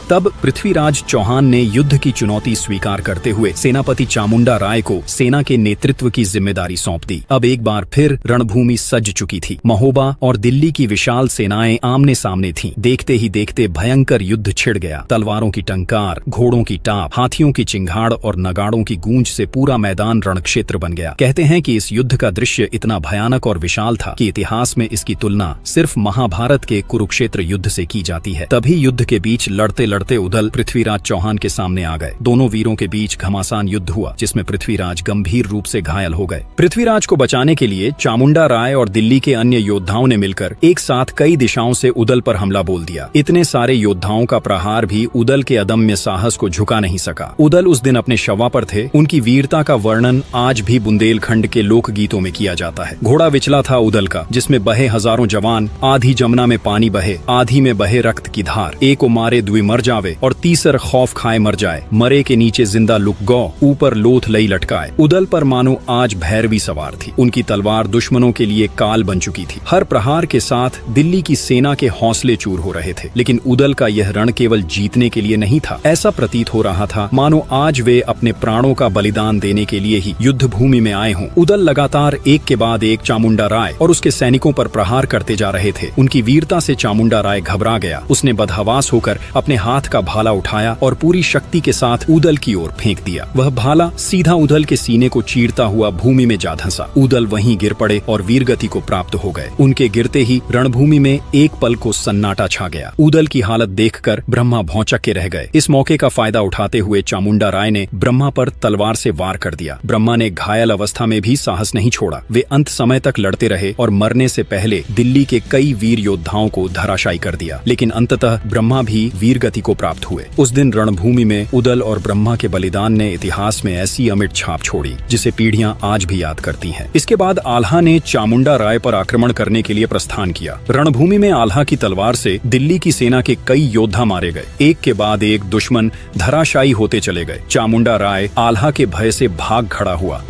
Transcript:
तब पृथ्वीराज चौहान ने युद्ध की चुनौती स्वीकार करते हुए सेनापति चामुंडा राय को सेना के नेतृत्व की जिम्मेदारी सौंप दी। अब एक बार फिर रणभूमि सज चुकी थी। महोबा और दिल्ली की विशाल सेनाएं आमने सामने थीं। देखते ही देखते भयंकर युद्ध छिड़ गया। तलवारों की टंकार, घोड़ों की टाप, हाथियों की चिंगाड़ और नगाड़ों की गूंज से पूरा मैदान रणक्षेत्र बन गया। कहते हैं कि इस युद्ध का दृश्य इतना भयानक और विशाल था कि इतिहास में इसकी तुलना सिर्फ महाभारत के कुरुक्षेत्र युद्ध से की जाती है। तभी युद्ध के बीच लड़ते लड़ते उदल पृथ्वीराज चौहान के सामने आ गए। दोनों वीरों के बीच घमासान युद्ध हुआ, जिसमें पृथ्वीराज गंभीर रूप से घायल हो गए। पृथ्वीराज को बचाने के लिए चामुंडा राय और दिल्ली के अन्य योद्धाओं ने मिलकर एक साथ कई दिशाओं से उदल पर हमला बोल दिया। इतने सारे योद्धाओं का प्रहार भी उदल के अदम्य साहस को झुका नहीं सका। उदल उस दिन अपने शवा पर थे। उनकी वीरता का वर्णन आज भी बुंदेलखंड के लोक गीतों में किया जाता है। घोड़ा विचला था उदल का, जिसमें बहे हजारों जवान, आधी जमुना में पानी बहे, आधी में बहे रक्त की धार। एको मारे दुई मर जावे और तीसर खौफ खाए मर जाए। मरे के नीचे जिंदा लुक गौ, ऊपर लोथ लई लटकाए। उदल पर मानो आज भैरवी सवार थी। उनकी तलवार दुश्मनों के लिए काल बन चुकी थी। हर प्रहार के साथ दिल्ली की सेना के हौसले चूर हो रहे थे। लेकिन उदल का यह रण केवल जीतने के लिए नहीं था। ऐसा प्रतीत हो रहा था मानो आज वे अपने प्राणों का बलिदान देने के लिए ही युद्ध भूमि में आए हों। उदल लगातार एक के बाद एक चामुंडा राय और उसके सैनिकों पर प्रहार करते जा रहे थे। उनकी वीरता से चामुंडा राय घबरा गया। उसने बदहवास होकर अपने हाथ का भाला उठाया और पूरी शक्ति के साथ उदल की ओर फेंक दिया। वह भाला सीधा उदल के सीने को चीरता हुआ भूमि में जा धंसा। उदल वहीं गिर पड़े और वीरगति को प्राप्त हो गए। उनके गिरते ही रणभूमि में एक पल को सन्नाटा छा गया। उदल की हालत देखकर ब्रह्मा भौंचक के रह गए। इस मौके का फायदा उठाते हुए चामुंडा राय ने ब्रह्मा पर तलवार से वार कर दिया। ब्रह्मा ने घायल अवस्था में भी साहस नहीं छोड़ा। वे अंत समय तक लड़ते रहे और मरने से पहले दिल्ली के कई वीर योद्धाओं को धराशायी कर दिया। लेकिन अंततः ब्रह्मा भी वीरगति को प्राप्त हुए। उस दिन रणभूमि में उदल और ब्रह्मा के बलिदान ने इतिहास में ऐसी अमिट छाप छोड़ी जिसे पीढ़ियां आज भी याद करती हैं। इसके बाद आल्हा ने चामुंडा राय पर आक्रमण करने के लिए प्रस्थान किया। रणभूमि में आल्हा की तलवार से दिल्ली की सेना के कई योद्धा मारे गए। एक के बाद एक दुश्मन धराशायी होते चले गए। चामुंडा राय आल्हा के भय से भाग खड़ा हुआ।